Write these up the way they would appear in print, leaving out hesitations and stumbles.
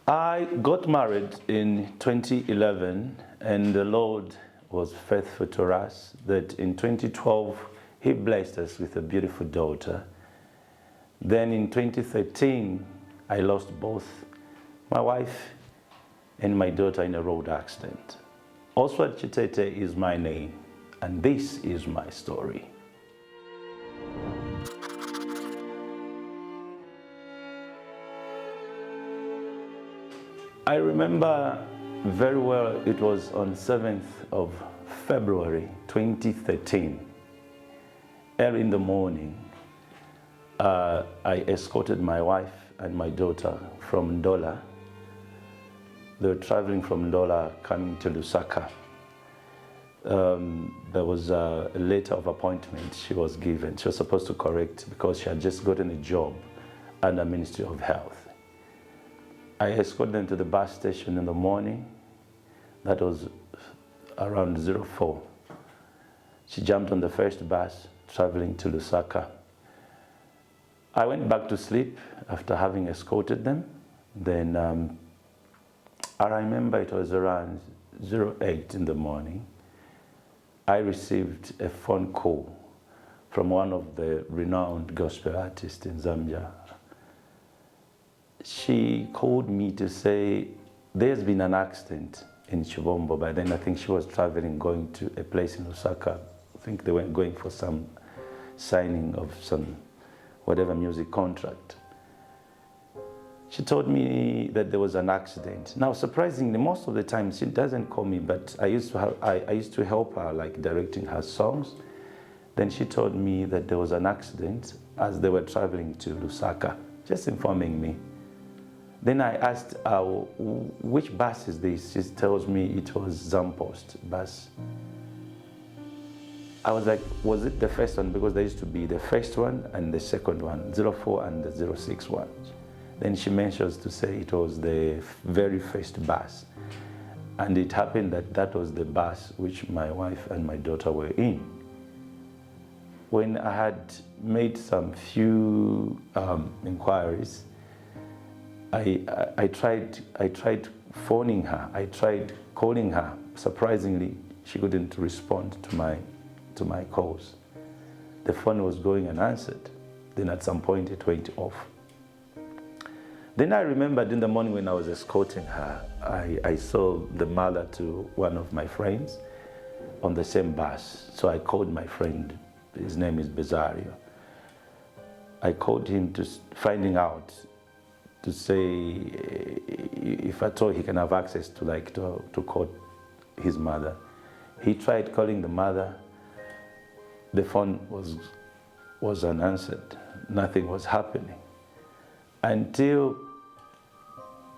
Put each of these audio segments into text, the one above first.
I got married in 2011, and the Lord was faithful to us that in 2012 He blessed us with a beautiful daughter. Then in 2013 I lost both my wife and my daughter in a road accident. Ausward Chitete is my name, and this is my story. I remember very well, it was on 7th of February 2013. Early in the morning, I escorted my wife and my daughter from Ndola. They were traveling from Ndola coming to Lusaka. There was a letter of appointment she was given. She was supposed to correct because she had just gotten a job under Ministry of Health. I escorted them to the bus station in the morning. That was around 04. She jumped on the first bus traveling to Lusaka. I went back to sleep after having escorted them. Then I remember it was around 08 in the morning. I received a phone call from one of the renowned gospel artists in Zambia. She called me to say there's been an accident in Chivombo. By then I think she was traveling, going to a place in Osaka. I think they were going for some signing of some whatever music contract. She told me that there was an accident. Now, surprisingly, most of the time she doesn't call me, but I used to help her, like directing her songs. Then she told me that there was an accident as they were traveling to Lusaka, just informing me. Then I asked her, which bus is this? She tells me it was Zampost bus. I was like, was it the first one? Because there used to be the first one and the second one, 04 and the 06 one. Then she mentions to say it was the very first bus. And it happened that that was the bus which my wife and my daughter were in. When I had made some few inquiries, I tried phoning her. I tried calling her. Surprisingly, she couldn't respond to my calls. The phone was going unanswered. Then at some point it went off. Then I remembered in the morning when I was escorting her, I saw the mother to one of my friends on the same bus. So I called my friend. His name is Bezario. I called him to finding out to say if at all he can have access to call his mother. He tried calling the mother. The phone was unanswered. Nothing was happening until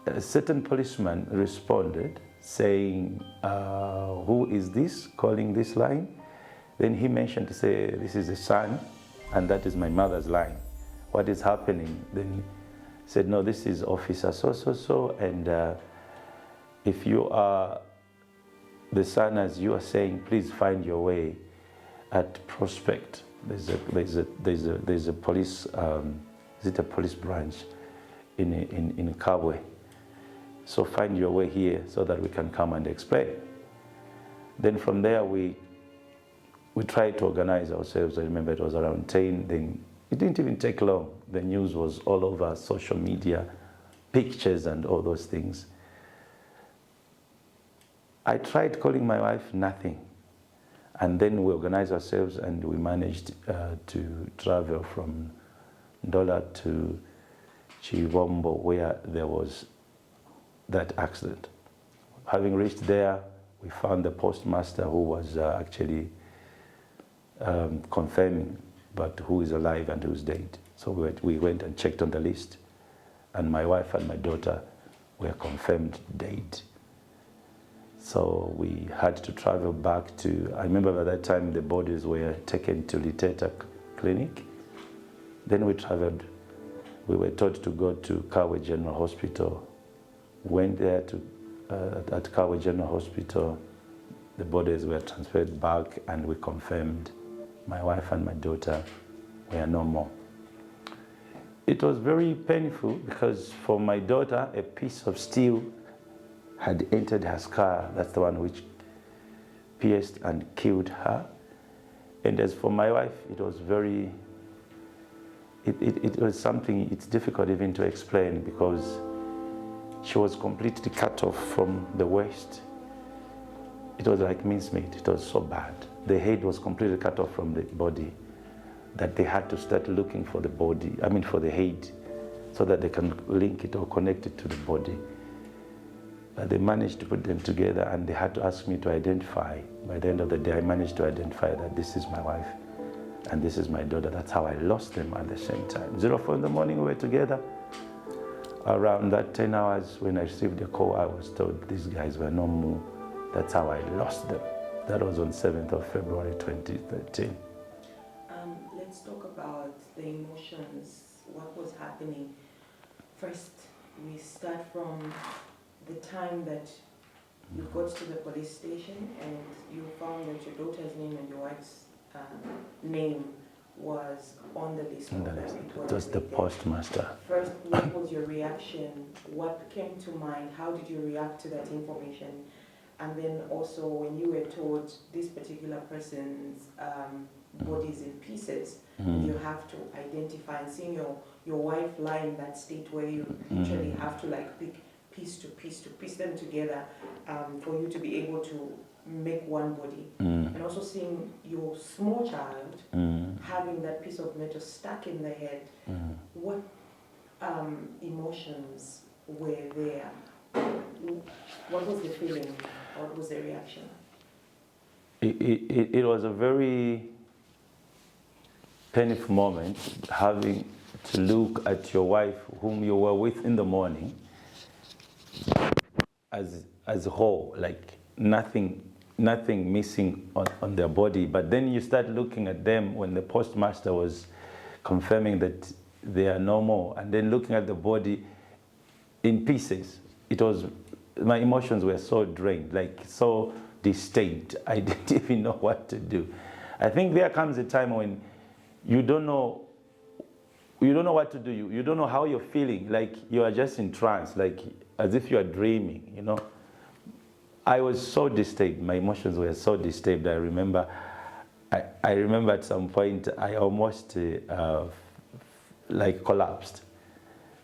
a certain policeman responded saying, who is this calling this line? Then he mentioned to say, this is a son and that is my mother's line. What is happening? Then said, no, this is officer so, and if you are the son as you are saying, please find your way at Prospect. There's a police, is it a police branch in Kabwe? So find your way here so that we can come and explain. Then from there we tried to organize ourselves. I remember it was around 10, then it didn't even take long. The news was all over social media, pictures and all those things. I tried calling my wife, nothing. And then we organized ourselves and we managed to travel from Ndola to Chivombo where there was that accident. Having reached there, we found the postmaster who was actually confirming but who is alive and who's dead. So we went and checked on the list, and my wife and my daughter were confirmed dead. So we had to travel back to, I remember by that time the bodies were taken to Chitete clinic. Then we traveled, we were told to go to Kabwe General Hospital. Went there to, at Kabwe General Hospital, the bodies were transferred back and we confirmed my wife and my daughter were no more. It was very painful because for my daughter, a piece of steel had entered her skull. That's the one which pierced and killed her. And as for my wife, it was very, it was something, it's difficult even to explain because she was completely cut off from the waist. It was like mincemeat, it was so bad. The head was completely cut off from the body that they had to start looking for the body, for the head, so that they can link it or connect it to the body. But they managed to put them together and they had to ask me to identify. By the end of the day, I managed to identify that this is my wife and this is my daughter. That's how I lost them at the same time. 04 in the morning, we were together. Around that 10 hours, when I received the call, I was told these guys were no more. That's how I lost them. That was on 7th of February 2013. Let's talk about the emotions, what was happening. First, we start from the time that you got to the police station and you found that your daughter's name and your wife's name was on the list. It was the postmaster. First, what was your reaction? What came to mind? How did you react to that information? And then also when you were told this particular person's body is in pieces, you have to identify, and seeing your wife lie in that state where you literally have to like pick piece to piece them together for you to be able to make one body. And also seeing your small child having that piece of metal stuck in the head. What emotions were there? What was the feeling? What was the reaction? It was a very painful moment, having to look at your wife, whom you were with in the morning, as a whole, like nothing missing on their body. But then you start looking at them when the postmaster was confirming that they are no more, and then looking at the body in pieces. It was, my emotions were so drained, like so distinct. I didn't even know what to do. I think there comes a time when you don't know what to do. You don't know how you're feeling, like you are just in trance, like as if you are dreaming, you know. I was so disturbed. My emotions were so disturbed. I remember at some point I almost like collapsed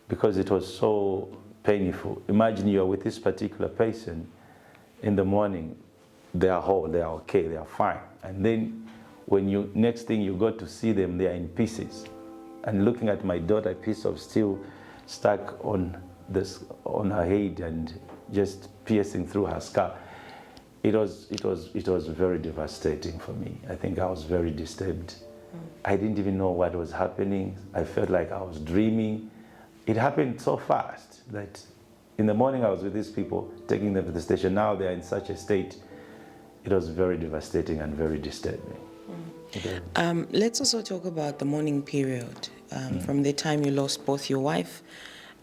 because it was so painful. Imagine you are with this particular person in the morning, they are whole, they are okay, they are fine. And then when you, next thing you go to see them, they are in pieces. And looking at my daughter, a piece of steel stuck on her head and just piercing through her skull. It was very devastating for me. I think I was very disturbed. I didn't even know what was happening. I felt like I was dreaming. It happened so fast that in the morning I was with these people, taking them to the station. Now they are in such a state. It was very devastating and very disturbing. Let's also talk about the mourning period. From the time you lost both your wife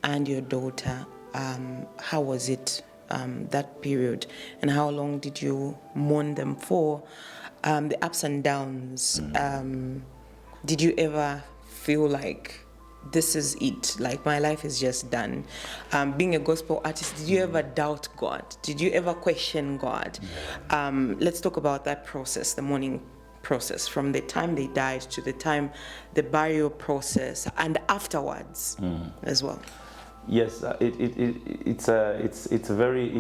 and your daughter, how was it, that period? And how long did you mourn them for? The ups and downs. Did you ever feel like this is it, like my life is just done? Being a gospel artist, did you ever doubt God? Did you ever question God? Let's talk about that process, the mourning process, from the time they died to the time, the burial process, and afterwards as well. Yes, it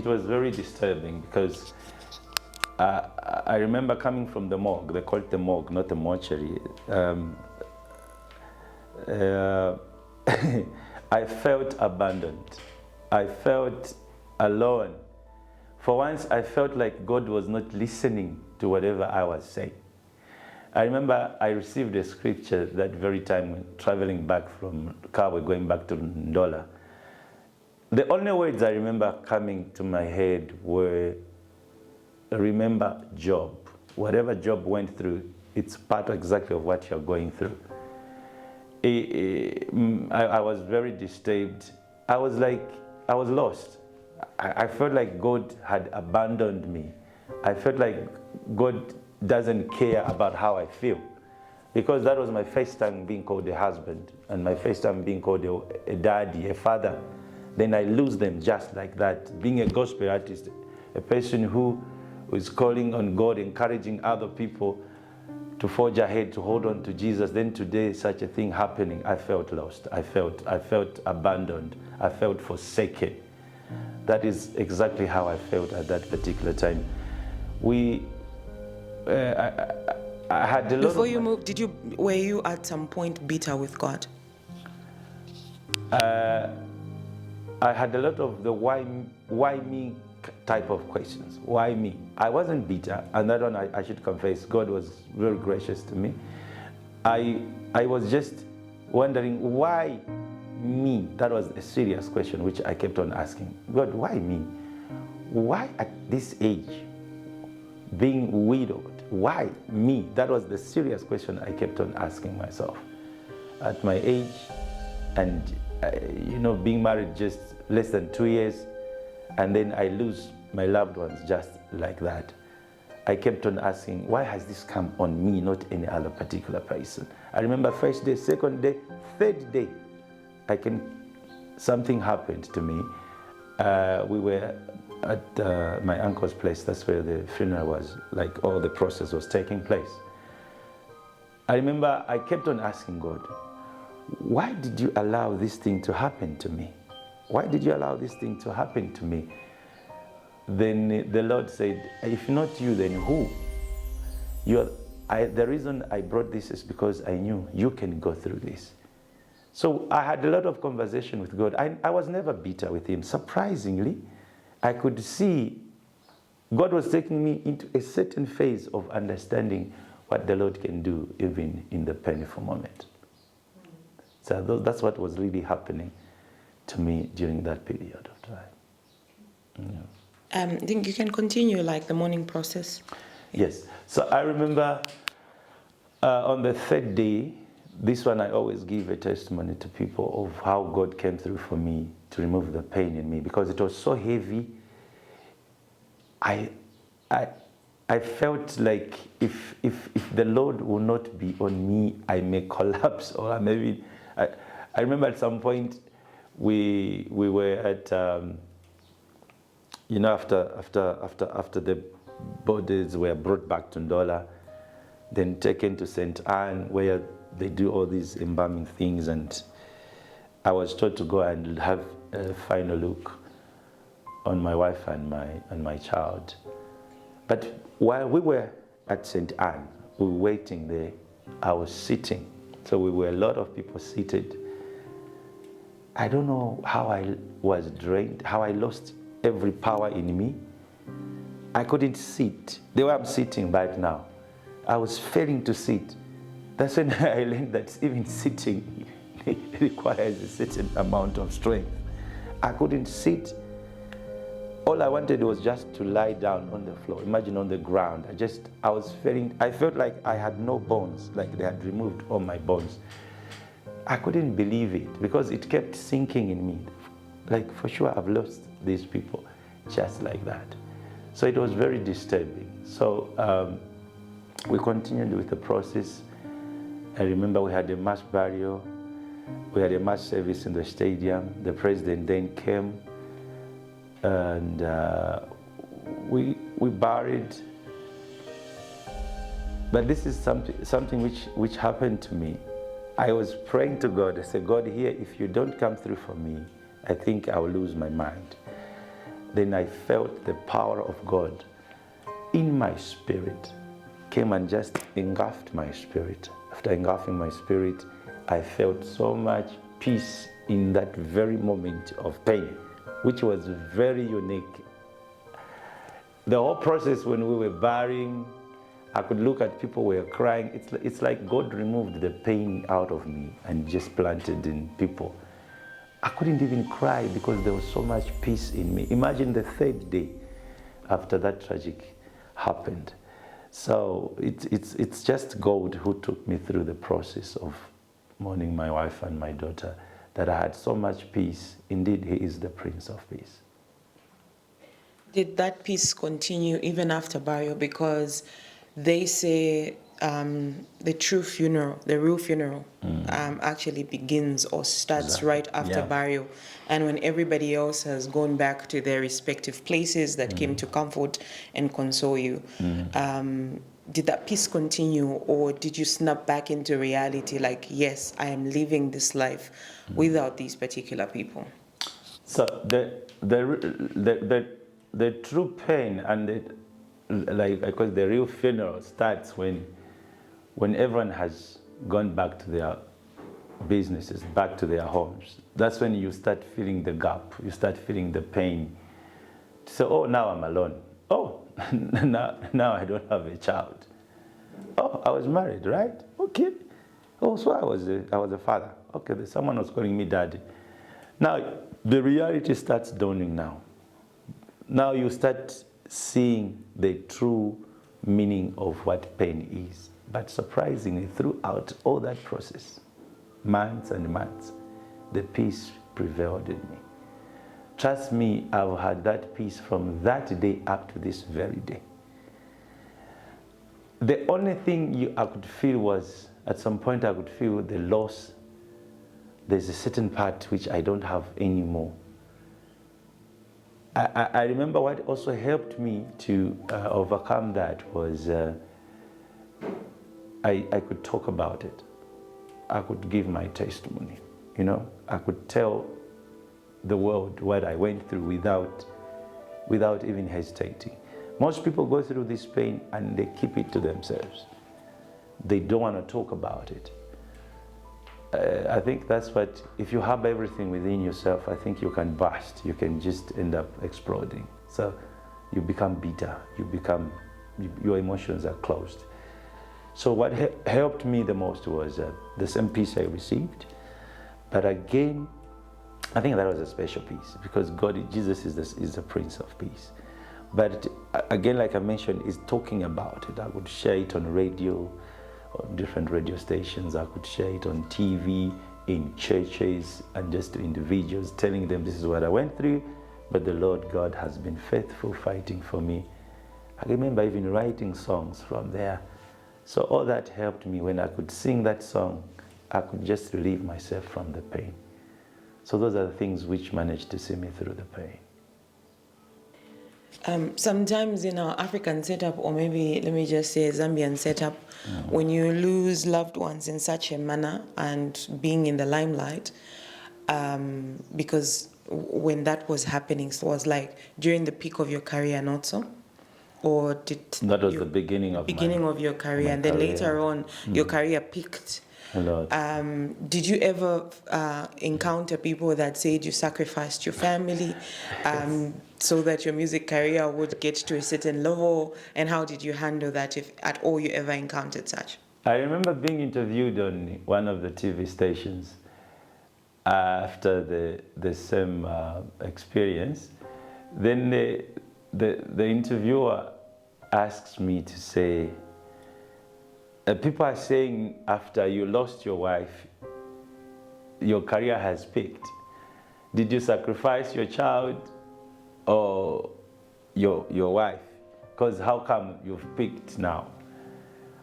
was very disturbing because I remember coming from the morgue. They call it the morgue, not the mortuary. I felt abandoned. I felt alone. For once, I felt like God was not listening to whatever I was saying. I remember I received a scripture that very time when traveling back from Kabwe, going back to Ndola. The only words I remember coming to my head were, remember Job. Whatever Job went through, it's part exactly of what you're going through. I was very disturbed. I was lost. I felt like God had abandoned me. I felt like God doesn't care about how I feel. because that was my first time being called a husband and my first time being called a daddy, a father. Then I lose them just like that. Being a gospel artist, a person who is calling on God, encouraging other people to forge ahead, to hold on to Jesus. Then today, such a thing happening, I felt lost. I felt abandoned. I felt forsaken. That is exactly how I felt at that particular time. I had a lot. Before you moved, were you at some point bitter with God? I had a lot of the why me type of questions. Why me? I wasn't bitter, and that one I should confess, God was very gracious to me. I was just wondering, why me? That was a serious question which I kept on asking. God, why me? Why at this age, being widowed? Why me? That was the serious question I kept on asking myself. At my age, and being married just less than 2 years, and then I lose my loved ones just like that. I kept on asking, why has this come on me, not any other particular person? I remember first day, second day, third day, something happened to me. We were at my uncle's place. That's where the funeral was, like all the process was taking place. I remember I kept on asking God, why did you allow this thing to happen to me? Why did you allow this thing to happen to me? Then the Lord said, if not you, then who? The reason I brought this is because I knew you can go through this. So I had a lot of conversation with God. I was never bitter with him. Surprisingly, I could see God was taking me into a certain phase of understanding what the Lord can do even in the painful moment. So that's what was really happening to me during that period of time. Yeah. I think you can continue, like the mourning process. Yes. So I remember on the third day, this one I always give a testimony to people of how God came through for me to remove the pain in me, because it was so heavy. I felt like if the Lord will not be on me, I may collapse, or maybe. I remember at some point we were at after the bodies were brought back to Ndola, then taken to St. Anne, where they do all these embalming things, and I was told to go and have a final look on my wife and my child. But while we were at St. Anne, we were waiting there, I was sitting. So we were a lot of people seated. I don't know how I was drained, how I lost every power in me. I couldn't sit. The way I'm sitting right now, I was failing to sit. That's when I learned that even sitting requires a certain amount of strength. I couldn't sit. All I wanted was just to lie down on the floor. Imagine on the ground. I felt like I had no bones, like they had removed all my bones. I couldn't believe it because it kept sinking in me. Like, for sure, I've lost these people just like that. So it was very disturbing. So we continued with the process. I remember we had a mass burial. We had a mass service in the stadium. The president then came, and we buried. But this is something which happened to me. I was praying to God. I said, God, here, if you don't come through for me, I think I'll lose my mind. Then I felt the power of God in my spirit came and just engulfed my spirit. After engulfing my spirit, I felt so much peace in that very moment of pain, which was very unique. The whole process when we were burying, I could look at people who were crying. It's like God removed the pain out of me and just planted in people. I couldn't even cry because there was so much peace in me. Imagine the third day after that tragic happened. So it's just God who took me through the process of mourning my wife and my daughter, that I had so much peace. Indeed, He is the Prince of Peace. Did that peace continue even after burial? Because they say the true funeral, the real funeral, actually begins or starts Exactly. right after Yeah. burial, and when everybody else has gone back to their respective places that came to comfort and console you. Did that peace continue, or did you snap back into reality like, yes, I am living this life without these particular people? So the true pain and I call it the real funeral starts when everyone has gone back to their businesses, back to their homes. That's when you start feeling the gap. You start feeling the pain. So, oh, now I'm alone. Oh, now I don't have a child. Oh, I was married, right? Okay. Oh, so I was a father. Okay, someone was calling me daddy. Now, the reality starts dawning now. Now you start seeing the true meaning of what pain is. But surprisingly, throughout all that process, months and months, the peace prevailed in me. Trust me, I've had that peace from that day up to this very day. The only thing I could feel was, at some point I could feel the loss. There's a certain part which I don't have anymore. I remember what also helped me to overcome that was I could talk about it. I could give my testimony, you know. I could tell the world what I went through without even hesitating. Most people go through this pain and they keep it to themselves. They don't want to talk about it. I think that's what, if you have everything within yourself, I think you can burst. You can just end up exploding. So you become bitter. Your emotions are closed. So what helped me the most was the same peace I received. But again, I think that was a special peace because Jesus is the Prince of Peace. But again, like I mentioned, is talking about it. I would share it on radio, on different radio stations. I could share it on TV, in churches, and just to individuals, telling them this is what I went through, but the Lord God has been faithful, fighting for me. I remember even writing songs from there. So all that helped me. When I could sing that song, I could just relieve myself from the pain. So those are the things which managed to see me through the pain. Sometimes in our African setup, or maybe let me just say Zambian setup, when you lose loved ones in such a manner and being in the limelight, because when that was happening, it was like during the peak of your career, not so? Or did that was the beginning of your career, and then later on your career peaked? Did you ever encounter people that said you sacrificed your family so that your music career would get to a certain level? And how did you handle that, if at all you ever encountered such? I remember being interviewed on one of the TV stations after the same experience. Then the interviewer asks me to say, people are saying after you lost your wife, your career has peaked. Did you sacrifice your child or your wife? Because how come you've peaked now?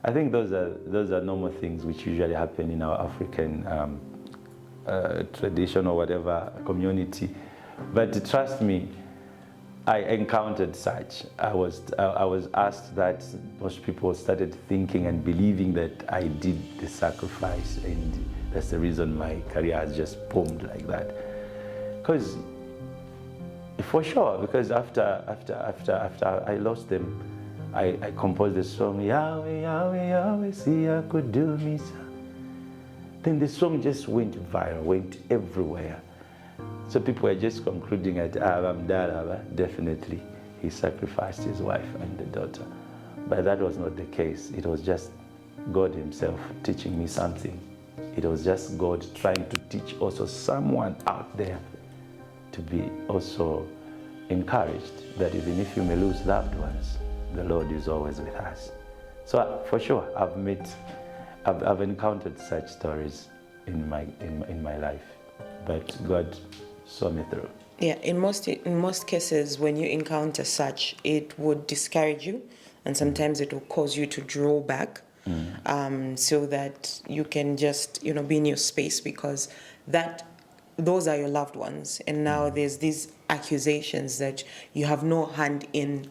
I think those are normal things which usually happen in our African tradition or whatever community. But trust me, I encountered such. I was asked that. Most people started thinking and believing that I did the sacrifice, and that's the reason my career has just boomed like that. Because, for sure, because after I lost them, I composed the song, Yahweh, Yahweh, Yahweh, see I could do me, sir. Then the song just went viral, went everywhere. So people were just concluding at definitely he sacrificed his wife and the daughter. But that was not the case. It was just God himself teaching me something. It was just God trying to teach also someone out there to be also encouraged that even if you may lose loved ones, the Lord is always with us. So for sure, I've encountered such stories in my life, but God saw me through. Yeah, in most cases, when you encounter such, it would discourage you, and sometimes it will cause you to draw back. so that you can just, be in your space, because those are your loved ones. And now there's these accusations that you have no hand in.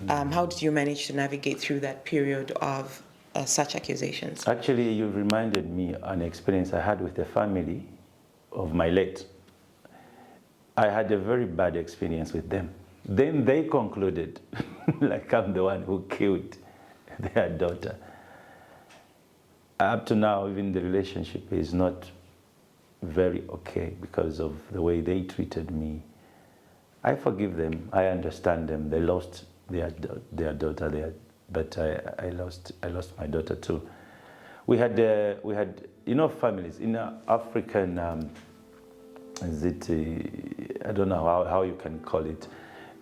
How did you manage to navigate through that period of such accusations? Actually, you reminded me an experience I had with the family of my late. I had a very bad experience with them. Then they concluded, like I'm the one who killed their daughter. Up to now, even the relationship is not very okay because of the way they treated me. I forgive them. I understand them. They lost their daughter, but I lost my daughter too. We had families in African. I don't know how you can call it.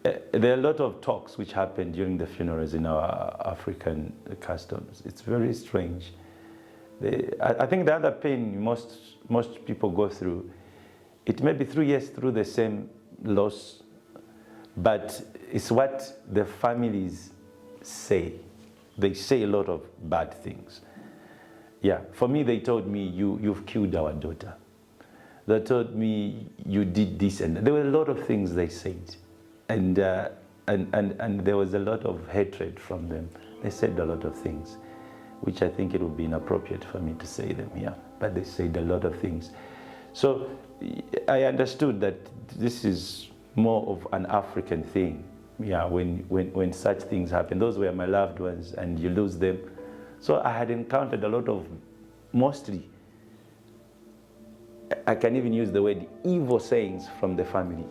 There are a lot of talks which happen during the funerals in our African customs. It's very strange. I think the other pain most people go through, it may be 3 years through the same loss, but it's what the families say. They say a lot of bad things. Yeah, for me, they told me, you've killed our daughter. They told me you did this, and there were a lot of things they said, and there was a lot of hatred from them. They said a lot of things, which I think it would be inappropriate for me to say them here, but they said a lot of things. So I understood that this is more of an African thing. Yeah, when such things happen, those were my loved ones, and you lose them. So I had encountered a lot of, mostly, I can even use the word evil sayings from the family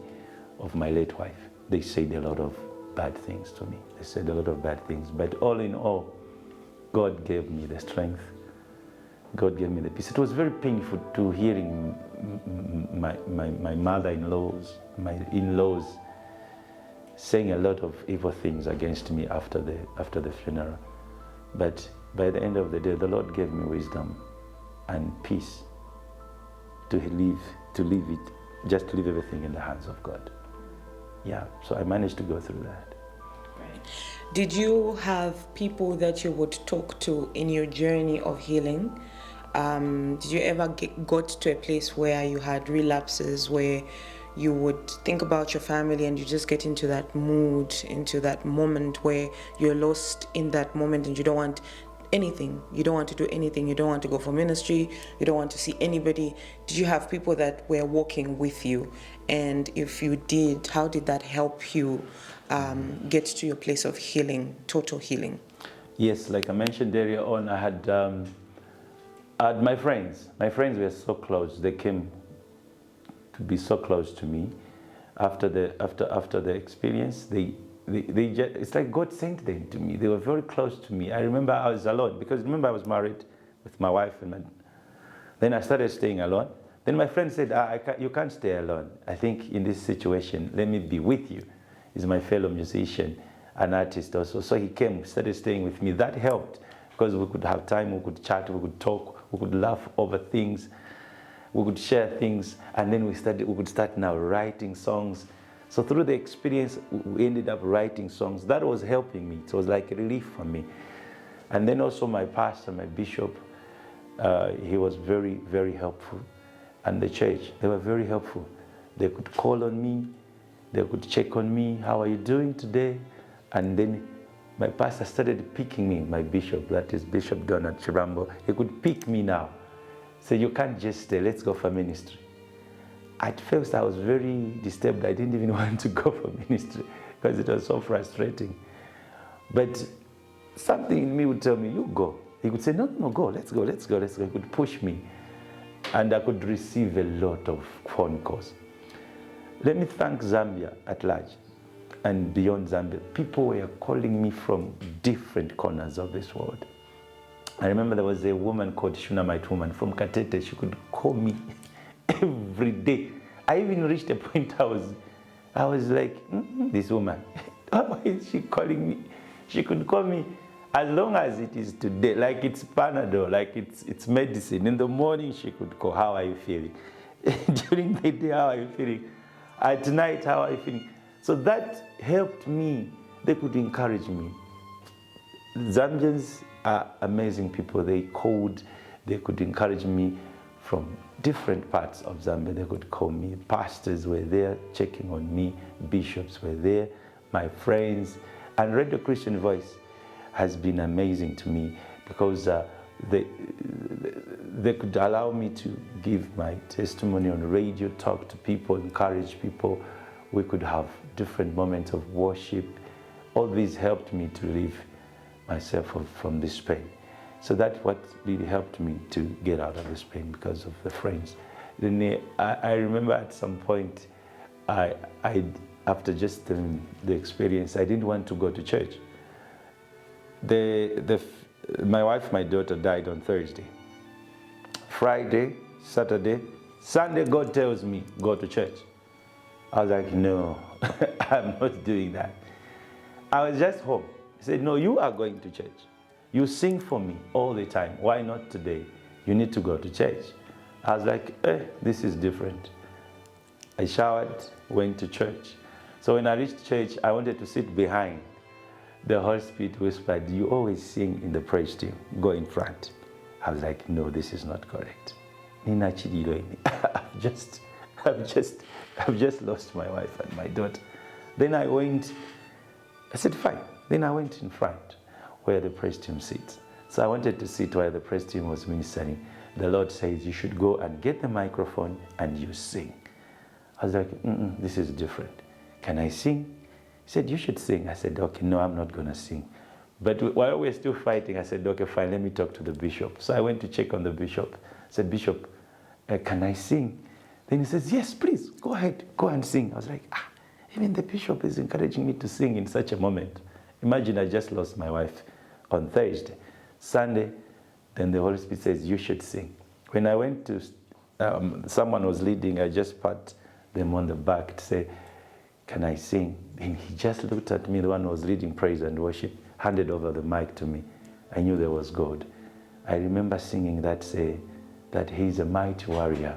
of my late wife. They said a lot of bad things to me. They said a lot of bad things. But all in all, God gave me the strength. God gave me the peace. It was very painful to hearing my mother-in-laws, my in-laws saying a lot of evil things against me after the funeral. But by the end of the day, the Lord gave me wisdom and peace to leave everything in the hands of God. Yeah, so I managed to go through that. Right. Did you have people that you would talk to in your journey of healing? Did you ever got to a place where you had relapses, where you would think about your family and you just get into that mood, into that moment where you're lost in that moment and you don't want anything, you don't want to do anything, you don't want to go for ministry, you don't want to see anybody? Did you have people that were walking with you? And if you did, how did that help you get to your place of healing, total healing? Yes, like I mentioned earlier on, I had my friends. My friends were so close. They came to be so close to me after the experience. It's like God sent them to me. They were very close to me. I remember I was alone, because remember I was married with my wife, and then I started staying alone. Then my friend said, you can't stay alone. I think in this situation, let me be with you. He's my fellow musician, an artist also. So he came, started staying with me. That helped, because we could have time, we could chat, we could talk, we could laugh over things, we could share things, and then we could start now writing songs. So through the experience, we ended up writing songs. That was helping me. It was like a relief for me. And then also my pastor, my bishop, he was very, very helpful. And the church, they were very helpful. They could call on me, they could check on me, how are you doing today? And then my pastor started picking me, my bishop, that is Bishop Donald Chirambo. He could pick me now. So you can't just stay, let's go for ministry. At first I was very disturbed. I didn't even want to go for ministry because it was so frustrating. But something in me would tell me, you go. He would say, no, go, let's go. He could push me. And I could receive a lot of phone calls. Let me thank Zambia at large and beyond Zambia. People were calling me from different corners of this world. I remember there was a woman called Shunammite woman from Chitete. She could call me every day. I even reached a point I was like, this woman, why is she calling me? She could call me as long as it is today, like it's Panadol, like it's medicine. In the morning she could call, how are you feeling? During the day, how are you feeling? At night, how are you feeling? So that helped me. They could encourage me. Zambians are amazing people. They called, they could encourage me from different parts of Zambia. They could call me. Pastors were there checking on me. Bishops were there. My friends. And Radio Christian Voice has been amazing to me because they could allow me to give my testimony on radio, talk to people, encourage people. We could have different moments of worship. All these helped me to relieve myself from this pain. So that's what really helped me to get out of this pain, because of the friends. Then I remember at some point, after just the experience, I didn't want to go to church. My wife, my daughter, died on Thursday. Friday, Saturday, Sunday, God tells me, go to church. I was like, no, I'm not doing that. I was just home. He said, no, you are going to church. You sing for me all the time. Why not today? You need to go to church. I was like, this is different. I showered, went to church. So when I reached church, I wanted to sit behind. The Holy Spirit whispered, you always sing in the praise team. Go in front. I was like, no, this is not correct. I've just lost my wife and my daughter. Then I said, fine. Then I went in front where the praise team sits. So I wanted to sit where the praise team was ministering. The Lord says, you should go and get the microphone and you sing. I was like, this is different. Can I sing? He said, you should sing. I said, okay, no, I'm not going to sing. But while we're still fighting, I said, okay, fine, let me talk to the bishop. So I went to check on the bishop. I said, Bishop, can I sing? Then he says, yes, please, go ahead, go and sing. I was like, even the bishop is encouraging me to sing in such a moment. Imagine I just lost my wife on Thursday. Sunday, then the Holy Spirit says, you should sing. When I went to, someone was leading, I just pat them on the back to say, can I sing? And he just looked at me, the one who was leading praise and worship, handed over the mic to me. I knew there was God. I remember singing that, say, that he's a mighty warrior.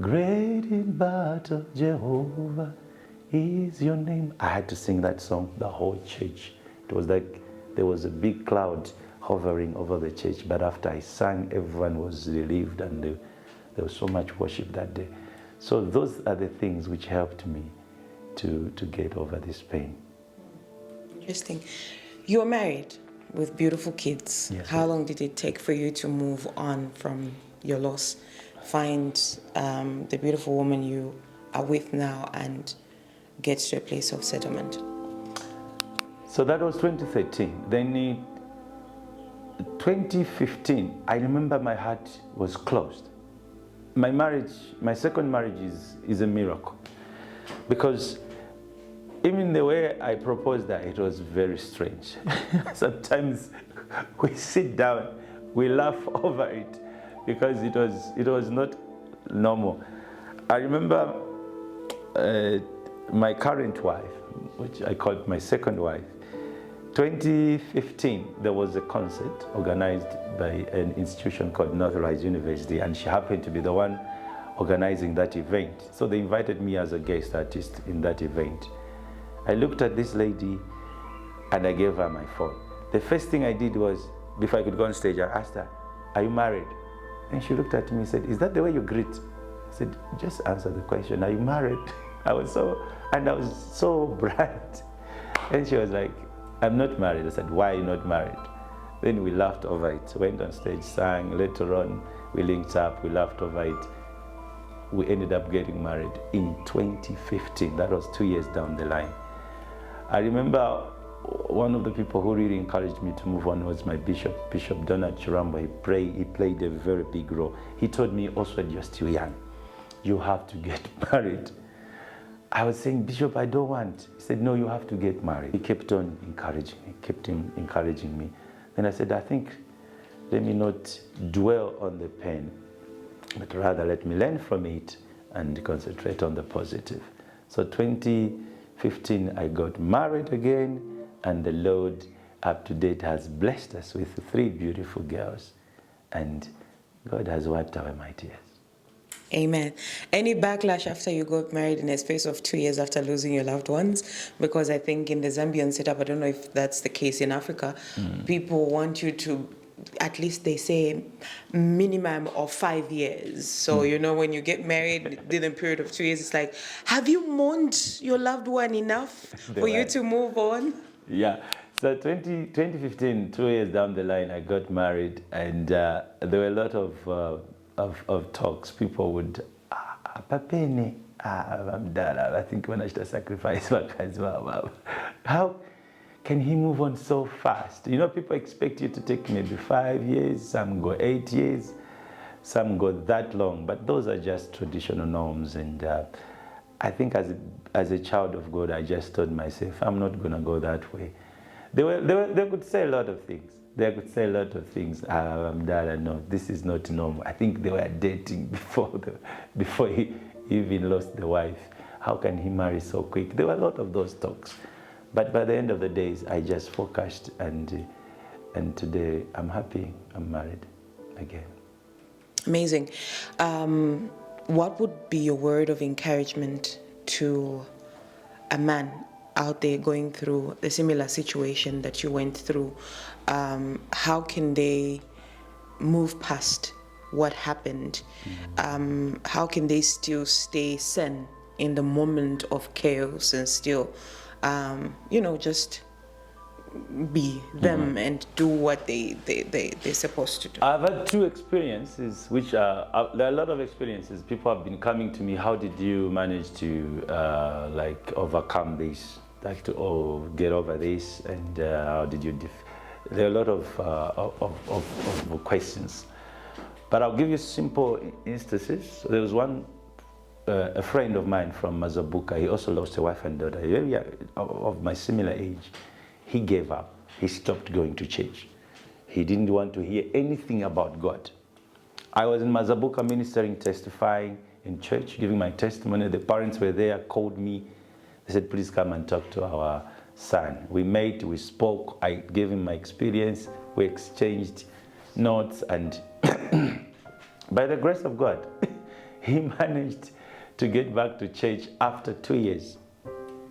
Great in battle, Jehovah is your name. I had to sing that song, the whole church. It was like there was a big cloud hovering over the church, but after I sang, everyone was relieved, and there was so much worship that day. So those are the things which helped me to get over this pain. Interesting. You were married with beautiful kids. Yes. How long did it take for you to move on from your loss, find the beautiful woman you are with now, and get to a place of settlement? So that was 2013. Then in 2015, I remember my heart was closed. My marriage, my second marriage is a miracle, because even the way I proposed that, it was very strange. Sometimes we sit down, we laugh over it, because it was not normal. I remember my current wife, which I called my second wife. 2015, there was a concert organized by an institution called Northrise University, and she happened to be the one organizing that event. So they invited me as a guest artist in that event. I looked at this lady and I gave her my phone. The first thing I did was, before I could go on stage, I asked her, are you married? And she looked at me and said, is that the way you greet? I said, just answer the question, are you married? I was so bright. And she was like, I'm not married. I said, why are you not married? Then we laughed over it, went on stage, sang. Later on, we linked up, we laughed over it. We ended up getting married in 2015. That was 2 years down the line. I remember one of the people who really encouraged me to move on was my bishop, Bishop Donald Chirambo. He played a very big role. He told me, Ausward, you're still young. You have to get married. I was saying, Bishop, I don't want. He said, no, you have to get married. He kept on encouraging me. Then I said, I think, let me not dwell on the pain, but rather let me learn from it and concentrate on the positive. So 2015, I got married again, and the Lord, up to date, has blessed us with 3 beautiful girls, and God has wiped away my tears. Amen. Any backlash after you got married in a space of 2 years after losing your loved ones? Because I think in the Zambian setup, I don't know if that's the case in Africa, people want you to, at least they say, minimum of 5 years. So, you know, when you get married within a period of 2 years, it's like, have you mourned your loved one enough for you to move on? Yeah. So 2015, 2 years down the line, I got married, and there were a lot of talks. People would, Papene, I'm done. I think when I should sacrifice my as well. How can he move on so fast? You know, people expect you to take maybe 5 years, some go 8 years, some go that long, but those are just traditional norms. And I think as a child of God, I just told myself, I'm not going to go that way. They could say a lot of things. They could say a lot of things. I'm done. No, this is not normal. I think they were dating before he even lost the wife. How can he marry so quick? There were a lot of those talks. But by the end of the days, I just focused, and today I'm happy. I'm married again. Amazing. What would be your word of encouragement to a man out there going through a similar situation that you went through? How can they move past what happened? How can they still stay zen in the moment of chaos and still, just be them and do what they're supposed to do? I've had two experiences, which there are a lot of experiences. People have been coming to me, how did you manage to overcome this, to get over this, and how did you there are a lot of questions. But I'll give you simple instances. There was one, a friend of mine from Mazabuka, he also lost a wife and daughter, of my similar age. He gave up. He stopped going to church. He didn't want to hear anything about God. I was in Mazabuka ministering, testifying in church, giving my testimony. The parents were there, called me. They said, please come and talk to our son. We met, we spoke. I gave him my experience. We exchanged notes, and by the grace of God, he managed to get back to church after 2 years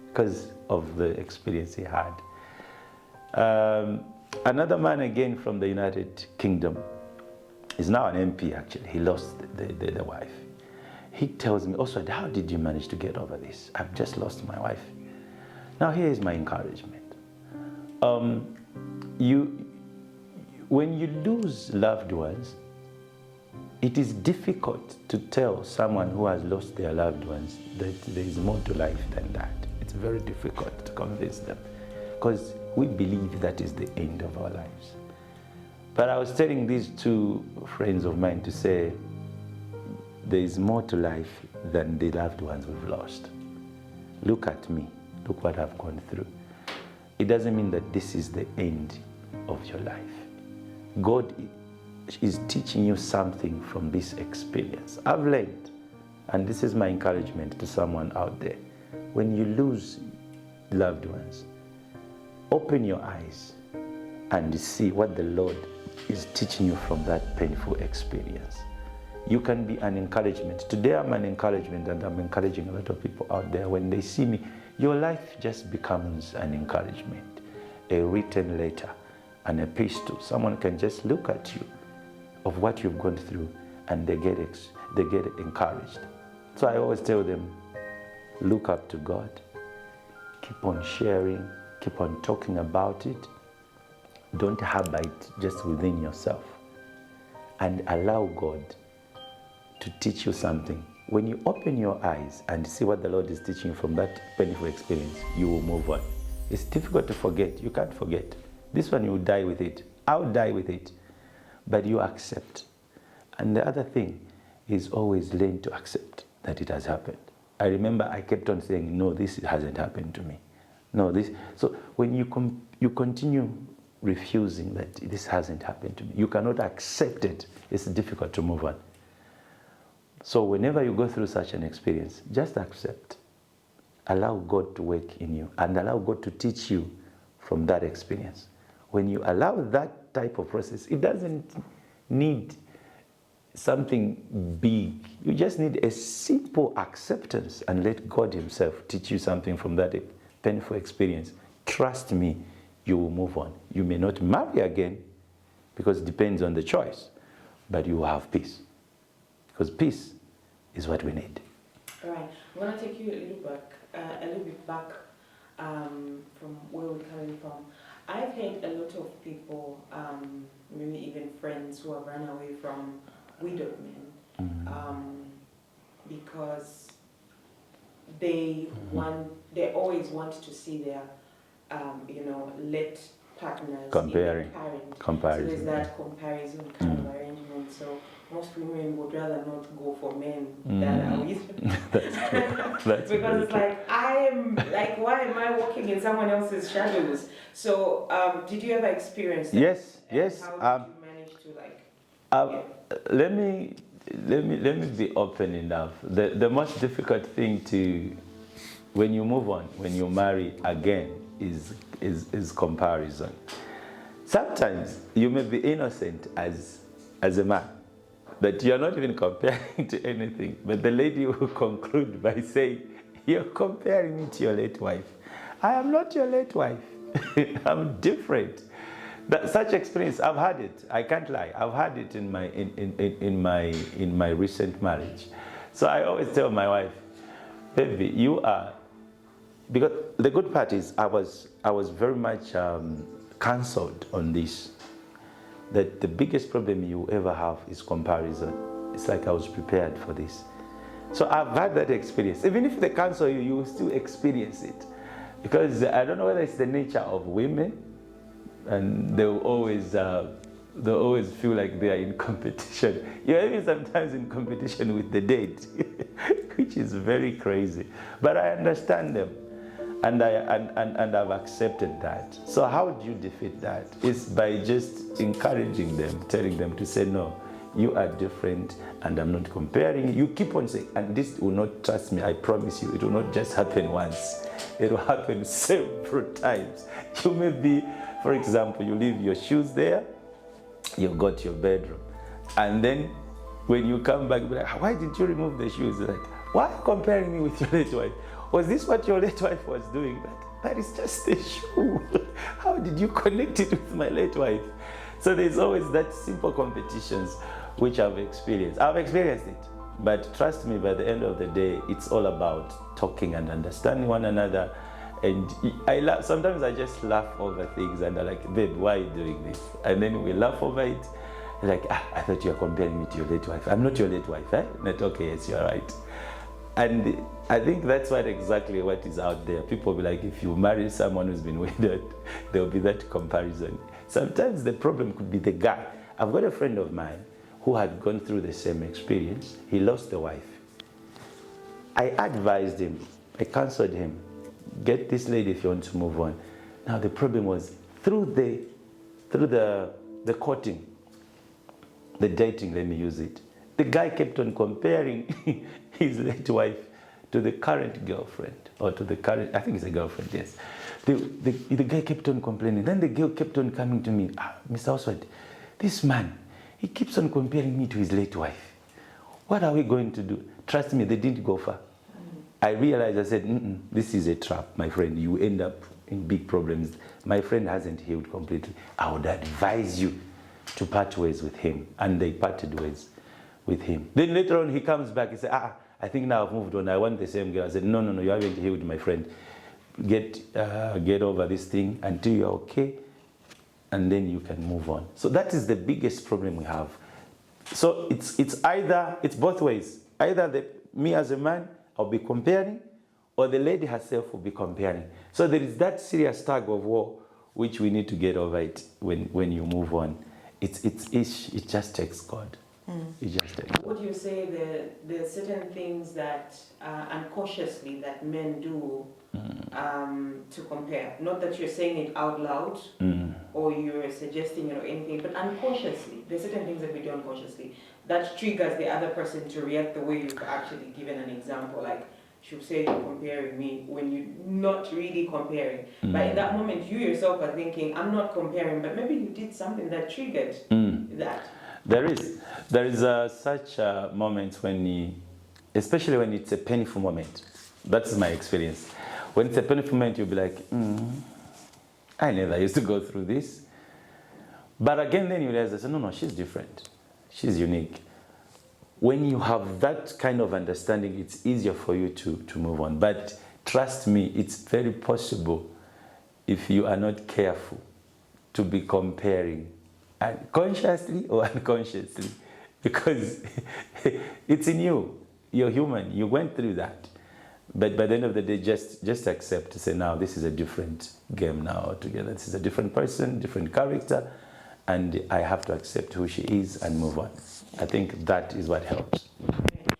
because of the experience he had. Another man again from the United Kingdom is now an MP actually. He lost the wife. He tells me, Ausward, how did you manage to get over this? I've just lost my wife. Now here is my encouragement. When you lose loved ones, it is difficult to tell someone who has lost their loved ones that there is more to life than that. It's very difficult to convince them because we believe that is the end of our lives. But I was telling these two friends of mine to say, there is more to life than the loved ones we've lost. Look at me. Look what I've gone through. It doesn't mean that this is the end of your life. God is teaching you something from this experience. I've learned, and this is my encouragement to someone out there. When you lose loved ones, open your eyes and see what the Lord is teaching you from that painful experience. You can be an encouragement. Today I'm an encouragement, and I'm encouraging a lot of people out there. When they see me, your life just becomes an encouragement, a written letter, an epistle. Someone can just look at you of what you've gone through, and they get encouraged. So I always tell them, look up to God, keep on sharing, keep on talking about it. Don't harbor it just within yourself, and allow God to teach you something. When you open your eyes and see what the Lord is teaching you from that painful experience, you will move on. It's difficult to forget. You can't forget. This one, you will die with it. I'll die with it. But you accept. And the other thing is always learn to accept that it has happened. I remember I kept on saying, no, this hasn't happened to me. No, this. So when you continue refusing that this hasn't happened to me, you cannot accept it. It's difficult to move on. So whenever you go through such an experience, just accept. Allow God to work in you and allow God to teach you from that experience. When you allow that type of process, it doesn't need something big. You just need a simple acceptance and let God himself teach you something from that painful experience. Trust me, you will move on. You may not marry again because it depends on the choice, but you will have peace. Because peace is what we need. All right. I'm going to take you a little bit back from where we're coming from. I've heard a lot of people, maybe even friends, who have run away from widowed men because they always want to see their, late partners Comparing. Comparison. So there's that comparison kind of arrangement. So most women would rather not go for men that are with. That's because it's like, why am I walking in someone else's shadows? So did you ever experience that? Yes. How did you manage to let me be open enough. The most difficult thing when you move on, when you marry again, is comparison. Sometimes you may be innocent as a man, but you're not even comparing to anything. But the lady will conclude by saying, you're comparing me to your late wife. I am not your late wife. I'm different. Such experience, I've had it. I can't lie. I've had it in my recent marriage. So I always tell my wife, baby, you are, because the good part is I was very much counseled on this, that the biggest problem you ever have is comparison. It's like I was prepared for this. So I've had that experience. Even if they cancel you, you will still experience it. Because I don't know whether it's the nature of women, and they'll always feel like they are in competition. You're even sometimes in competition with the dead, which is very crazy. But I understand them, and I've accepted that. So how do you defeat that? It's by just encouraging them, telling them to say, no, you are different, and I'm not comparing. You keep on saying, and this will not, trust me, I promise you, it will not just happen once. It will happen several times. You may be, for example, you leave your shoes there, you've got your bedroom, and then when you come back, be like, why didn't you remove the shoes? Like, why are you comparing me with your late wife? Was this what your late wife was doing? That is just a shoe. How did you connect it with my late wife? So there's always that simple competitions which I've experienced. I've experienced it, but trust me, by the end of the day, it's all about talking and understanding one another. And sometimes I just laugh over things, and I'm like, babe, why are you doing this? And then we laugh over it. Like, I thought you were comparing me to your late wife. I'm not your late wife, eh? Not okay, yes, you're right. And I think that's exactly what is out there. People will be like, if you marry someone who's been widowed, there'll be that comparison. Sometimes the problem could be the guy. I've got a friend of mine who had gone through the same experience. He lost the wife. I advised him, I counseled him, get this lady if you want to move on. Now the problem was through the courting, the dating, let me use it, the guy kept on comparing his late wife to the current girlfriend, or to the current, I think it's a girlfriend, yes. The guy kept on complaining. Then the girl kept on coming to me, Mr. Ausward, this man, he keeps on comparing me to his late wife. What are we going to do? Trust me, they didn't go far. I realized, I said, this is a trap, my friend. You end up in big problems. My friend hasn't healed completely. I would advise you to part ways with him. And they parted ways with him. Then later on, he comes back, he said, I think now I've moved on. I want the same girl. I said, no, you haven't healed, my friend. Get over this thing until you're okay, and then you can move on. So that is the biggest problem we have. So it's both ways. Either me as a man, I'll be comparing, or the lady herself will be comparing. So there is that serious tug of war which we need to get over it when you move on. It just takes God. It just takes God. Would you say there are certain things that unconsciously that men do to compare? Not that you're saying it out loud or you're suggesting it or anything, but unconsciously, there are certain things that we do unconsciously that triggers the other person to react the way you've actually given an example. Like, she'll say you're comparing me when you're not really comparing. But in that moment, you yourself are thinking, I'm not comparing, but maybe you did something that triggered that. There is such moments when, especially when it's a painful moment. That's my experience. When it's a painful moment, you'll be like, I never used to go through this. But again, then you realize, no, she's different. She's unique. When you have that kind of understanding, it's easier for you to move on. But trust me, it's very possible, if you are not careful, to be comparing consciously or unconsciously, because it's in you. You're human. You went through that. But by the end of the day, just accept to say, now this is a different game now altogether. This is a different person, different character, and I have to accept who she is and move on. I think that is what helps. Okay.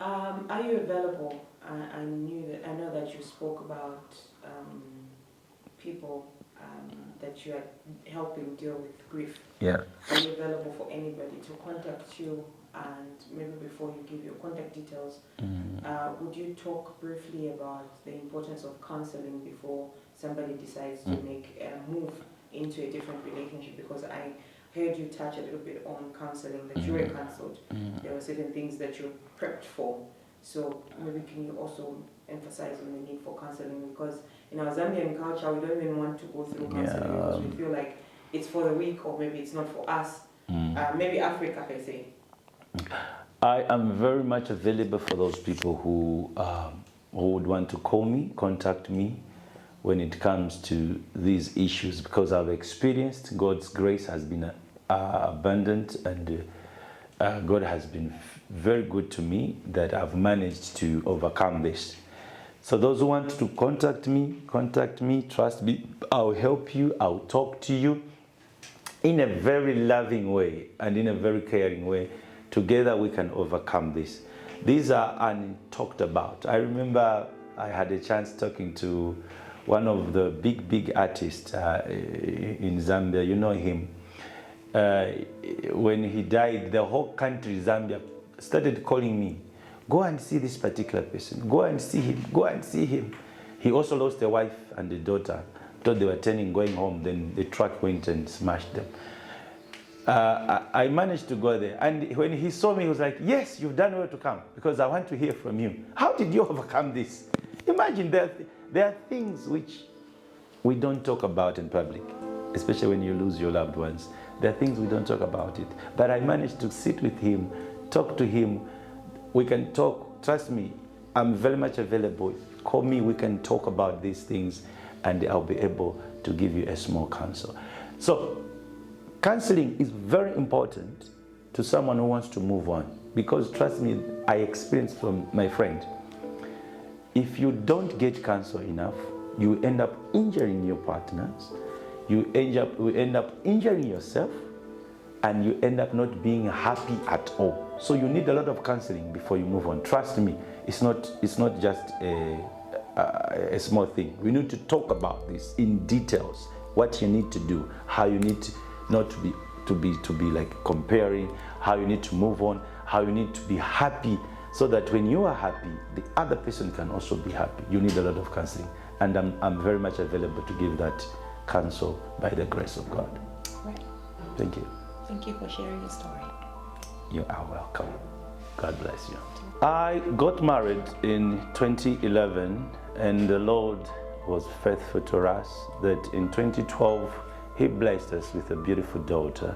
Are you available? I know that you spoke about people that you are helping deal with grief. Yeah. Are you available for anybody to contact you? And maybe before you give your contact details, would you talk briefly about the importance of counseling before somebody decides to make a move into a different relationship? Because I heard you touch a little bit on counseling, that you were counseled. There were certain things that you prepped for. So maybe can you also emphasize on the need for counseling? Because in our Zambian culture, we don't even want to go through counseling because we feel like it's for the weak, or maybe it's not for us. Maybe Africa per se. I am very much available for those people who would want to call me, contact me when it comes to these issues, because I've experienced God's grace has been abundant, and God has been very good to me, that I've managed to overcome this. So those who want to contact me, trust me, I'll help you, I'll talk to you in a very loving way and in a very caring way. Together we can overcome this. These are untalked about. I remember I had a chance talking to one of the big artists in Zambia. You know him. When he died, the whole country, Zambia, started calling me, go and see this particular person, go and see him, go and see him. He also lost a wife and a daughter. Thought they were turning, going home, then the truck went and smashed them. I managed to go there, and when he saw me, he was like, yes, you've done well to come, because I want to hear from you. How did you overcome this? Imagine there are things which we don't talk about in public, especially when you lose your loved ones. There are things we don't talk about it. But I managed to sit with him, talk to him. We can talk. Trust me, I'm very much available. Call me, we can talk about these things, and I'll be able to give you a small counsel. So counseling is very important to someone who wants to move on, because trust me, I experienced from my friend, if you don't get counsel enough, you end up injuring your partners, you end up injuring yourself, and you end up not being happy at all. So you need a lot of counseling before you move on. Trust me, it's not just a small thing. We need to talk about this in details, what you need to do, how you need to not to be like comparing, how you need to move on, how you need to be happy, so that when you are happy, the other person can also be happy. You need a lot of counseling, and I'm very much available to give that counsel by the grace of God. Right. Thank you. Thank you for sharing your story. You are welcome. God bless you. I got married in 2011, and the Lord was faithful to us, that in 2012, He blessed us with a beautiful daughter.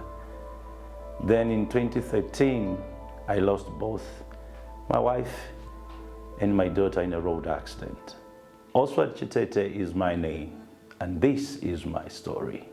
Then in 2013, I lost both my wife and my daughter in a road accident. Ausward Chitete is my name, and this is my story.